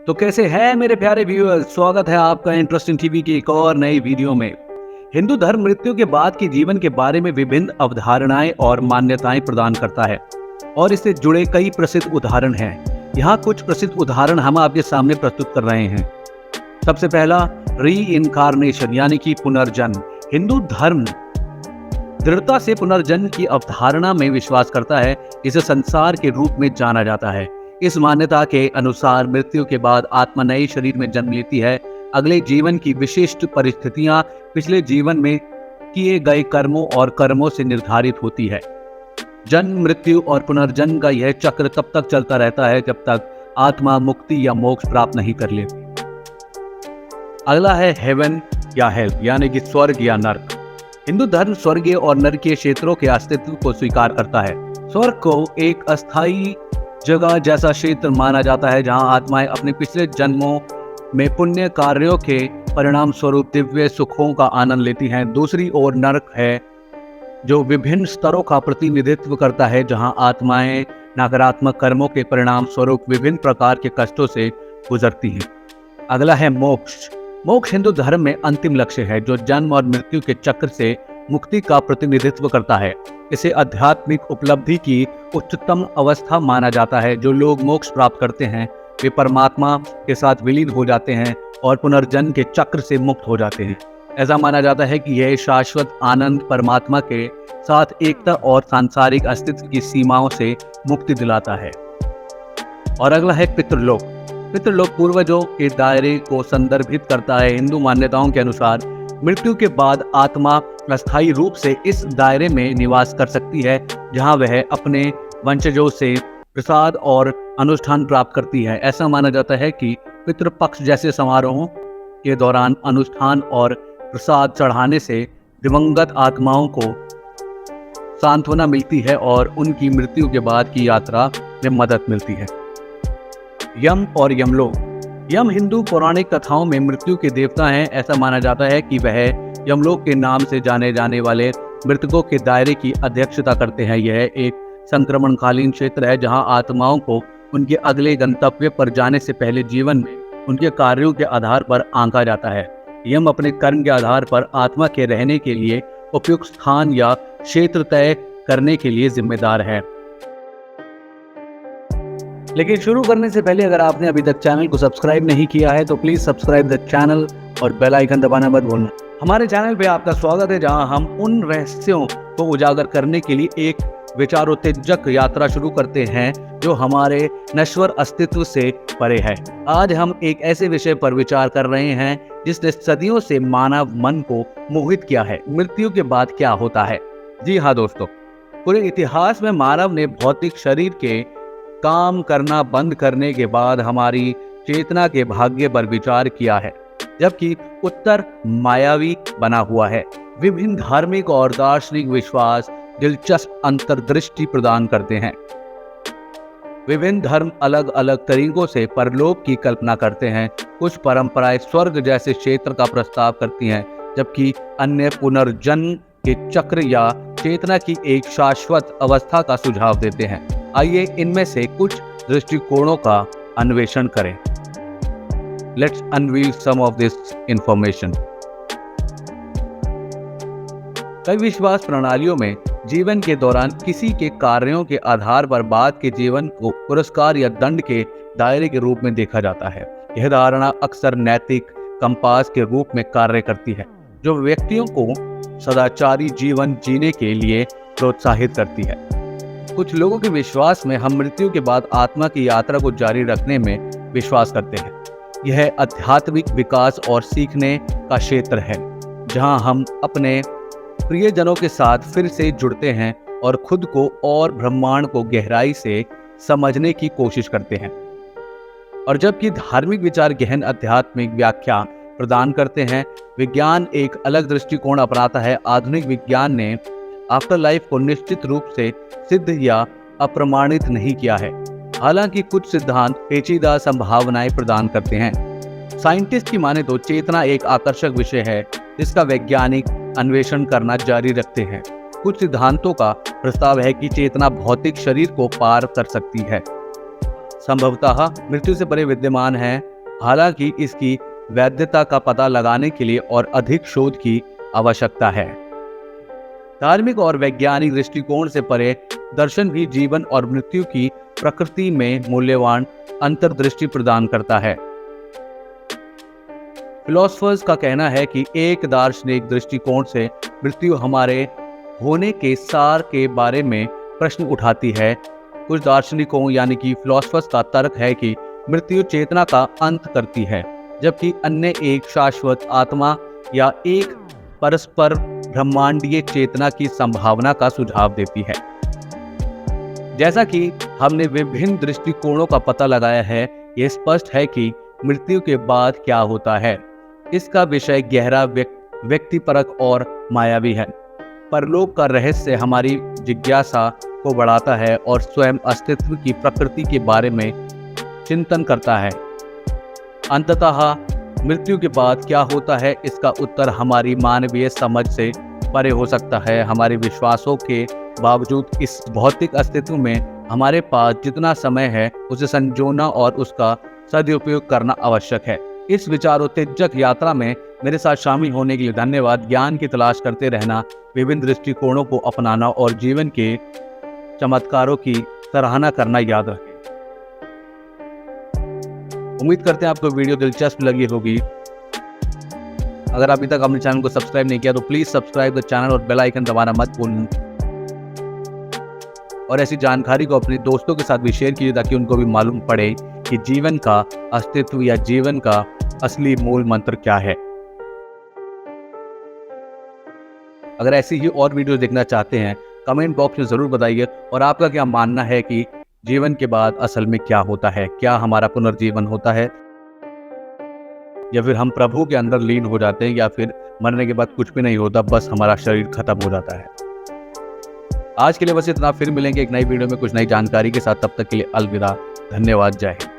तो कैसे हैं मेरे प्यारे व्यूअर्स, स्वागत है आपका इंटरेस्टिंग टीवी की एक और नई वीडियो में। हिंदू धर्म मृत्यु के बाद के जीवन के बारे में विभिन्न अवधारणाएं और मान्यताएं प्रदान करता है और इससे जुड़े कई प्रसिद्ध उदाहरण हैं। यहाँ कुछ प्रसिद्ध उदाहरण हम आपके सामने प्रस्तुत कर रहे हैं। सबसे पहला, री इनकारनेशन यानी कि पुनर्जन्म। हिंदू धर्म दृढ़ता से पुनर्जन्म की अवधारणा में विश्वास करता है। इसे संसार के रूप में जाना जाता है। इस मान्यता के अनुसार मृत्यु के बाद आत्मा नए शरीर में जन्म लेती है। अगले जीवन की विशिष्ट परिस्थितियां पिछले जीवन में किए गए कर्मों और कर्मों से निर्धारित होती है। जन्म, मृत्यु और पुनर्जन्म का यह चक्र तब तक चलता रहता है जब तक आत्मा मुक्ति या मोक्ष प्राप्त नहीं कर लेती। अगला है हेवन या हेल यानी कि स्वर्ग या नर्क। हिंदू धर्म स्वर्गीय और नरकीय क्षेत्रों के अस्तित्व को स्वीकार करता है। स्वर्ग को एक अस्थायी जगह जैसा क्षेत्र माना जाता है जहां आत्माएं अपने पिछले जन्मों में पुण्य कार्यों के परिणाम स्वरूप दिव्य सुखों का आनंद लेती हैं। दूसरी ओर नरक है जो विभिन्न स्तरों का प्रतिनिधित्व करता है जहां आत्माएं नकारात्मक कर्मों के परिणाम स्वरूप विभिन्न प्रकार के कष्टों से गुजरती हैं। अगला है मोक्ष। मोक्ष हिंदू धर्म में अंतिम लक्ष्य है जो जन्म और मृत्यु के चक्र से मुक्ति का प्रतिनिधित्व करता है। इसे आध्यात्मिक उपलब्धि की उच्चतम अवस्था माना जाता है। जो लोग मोक्ष प्राप्त करते हैं वे परमात्मा के साथ विलीन हो जाते हैं और पुनर्जन्म के चक्र से मुक्त हो जाते हैं। ऐसा माना जाता है कि यह शाश्वत आनंद परमात्मा के साथ एकता और सांसारिक अस्तित्व की सीमाओं से मुक्ति दिलाता है। और अगला है पितृलोक। पितृलोक पूर्वजों के दायरे को संदर्भित करता है। हिंदू मान्यताओं के अनुसार मृत्यु के बाद आत्मा अस्थायी रूप से इस दायरे में निवास कर सकती है जहां वह अपने वंशजों से प्रसाद और अनुष्ठान प्राप्त करती है। ऐसा माना जाता है कि पितृपक्ष जैसे समारोहों के दौरान अनुष्ठान और प्रसाद चढ़ाने से दिवंगत आत्माओं को सांत्वना मिलती है और उनकी मृत्यु के बाद की यात्रा में मदद मिलती है। यम और यमलोक। यम हिंदू पौराणिक कथाओं में मृत्यु के देवता हैं। ऐसा माना जाता है कि वह यमलोक के नाम से जाने जाने वाले मृतकों के दायरे की अध्यक्षता करते हैं। यह एक संक्रमणकालीन क्षेत्र है जहां आत्माओं को उनके अगले गंतव्य पर जाने से पहले जीवन में उनके कार्यों के आधार पर आंका जाता है। यम अपने कर्म के आधार पर आत्मा के रहने के लिए उपयुक्त स्थान या क्षेत्र तय करने के लिए जिम्मेदार है। लेकिन शुरू करने से पहले अगर आपने अभी तक चैनल को सब्सक्राइब नहीं किया है तो प्लीज सब्सक्राइब द चैनल और बेल आइकन दबाना मत भूलना। हमारे चैनल पे आपका स्वागत है जहां हम उन रहस्यों को उजागर करने के लिए एक विचारोत्तेजक यात्रा शुरू करते हैं जो हमारे नश्वर अस्तित्व से परे है। आज हम एक ऐसे विषय पर विचार कर रहे हैं जिसने सदियों से मानव मन को मोहित किया है। मृत्यु के बाद क्या होता है? जी हाँ दोस्तों, पूरे इतिहास में मानव ने भौतिक शरीर के काम करना बंद करने के बाद हमारी चेतना के भाग्य पर विचार किया है, जबकि उत्तर मायावी बना हुआ है। विभिन्न धार्मिक और दार्शनिक विश्वास दिलचस्प अंतर्दृष्टि प्रदान करते हैं। विभिन्न धर्म अलग अलग तरीकों से परलोक की कल्पना करते हैं। कुछ परंपराएं स्वर्ग जैसे क्षेत्र का प्रस्ताव करती हैं, जबकि अन्य पुनर्जन्म के चक्र या चेतना की एक शाश्वत अवस्था का सुझाव देते हैं। आइए इनमें से कुछ दृष्टिकोणों का अन्वेषण करें। Let's unveil some of this information. कई विश्वास प्रणालियों में जीवन के दौरान किसी के कार्यों के आधार पर बाद के जीवन को पुरस्कार या दंड के दायरे के रूप में देखा जाता है। यह धारणा अक्सर नैतिक कंपास के रूप में कार्य करती है जो व्यक्तियों को सदाचारी जीवन जीने के लिए प्रोत्साहित करती है। कुछ लोगों के विश्वास में हम मृत्यु के बाद आत्मा की यात्रा को जारी रखने में विश्वास करते हैं। यह आध्यात्मिक विकास और सीखने का क्षेत्र है जहां हम अपने प्रियजनों के साथ फिर से जुड़ते हैं और खुद को और ब्रह्मांड को गहराई से समझने की कोशिश करते हैं। और जबकि धार्मिक विचार गहन आध्यात्मिक व्याख्या प्रदान करते हैं, विज्ञान एक अलग दृष्टिकोण अपनाता है। आधुनिक विज्ञान ने आफ्टर लाइफ को निश्चित रूप से सिद्ध या अप्रमाणित नहीं किया है, हालांकि कुछ सिद्धांत पेचीदा संभावनाएं प्रदान करते हैं। साइंटिस्ट की माने तो चेतना एक आकर्षक विषय है जिसका वैज्ञानिक अन्वेषण करना जारी रखते हैं। कुछ सिद्धांतों का प्रस्ताव है कि चेतना भौतिक शरीर को पार कर सकती है, संभवतः मृत्यु से परे विद्यमान है हालांकि इसकी वैधता का पता लगाने के लिए और अधिक शोध की आवश्यकता है। धार्मिक और वैज्ञानिक दृष्टिकोण से परे दर्शन भी जीवन और मृत्यु की प्रकृति में मूल्यवान अंतर्दृष्टि प्रदान करता है। फिलोसफर्स का कहना है कि एक दार्शनिक दृष्टिकोण से मृत्यु हमारे होने के सार के बारे में प्रश्न उठाती है। कुछ दार्शनिकों यानी कि फिलोसफर्स का तर्क है कि मृत्यु चेतना का अंत करती है, जबकि अन्य एक शाश्वत आत्मा या एक परस्पर ब्रह्मांडीय चेतना की संभावना का सुझाव देती है। जैसा कि हमने विभिन्न दृष्टिकोणों का पता लगाया है, यह स्पष्ट है कि मृत्यु के बाद क्या होता है। इसका विषय गहरा, व्यक्तिपरक और मायावी है। परलोक का रहस्य हमारी जिज्ञासा को बढ़ाता है और स्वयं अस्तित्व की प्रकृति के बारे में चिंतन करता है। अंततः मृत्यु के बाद क्या होता है, इसका उत्तर हमारी मानवीय समझ से परे हो सकता है। हमारे विश्वासों के बावजूद इस भौतिक अस्तित्व में हमारे पास जितना समय है उसे संजोना और उसका सदुपयोग करना आवश्यक है। इस विचारोत्तेजक यात्रा में मेरे साथ शामिल होने के लिए धन्यवाद। ज्ञान की तलाश करते रहना, विभिन्न दृष्टिकोणों को अपनाना और जीवन के चमत्कारों की सराहना करना याद रखें। उम्मीद करते हैं आपको वीडियो दिलचस्प लगी होगी। अगर अभी तक अपने चैनल को सब्सक्राइब नहीं किया तो प्लीज सब्सक्राइब द चैनल और बेल आइकन दबाना मत भूलना। और ऐसी जानकारी को अपने दोस्तों के साथ भी शेयर कीजिए ताकि उनको भी मालूम पड़े कि जीवन का अस्तित्व या जीवन का असली मूल मंत्र क्या है। अगर ऐसी ही और वीडियो देखना चाहते हैं कमेंट बॉक्स में जरूर बताइए। और आपका क्या मानना है कि जीवन के बाद असल में क्या होता है? क्या हमारा पुनर्जीवन होता है या फिर हम प्रभु के अंदर लीन हो जाते हैं, या फिर मरने के बाद कुछ भी नहीं होता, बस हमारा शरीर खत्म हो जाता है। आज के लिए बस इतना, फिर मिलेंगे एक नई वीडियो में कुछ नई जानकारी के साथ। तब तक के लिए अलविदा, धन्यवाद, जय हिंद।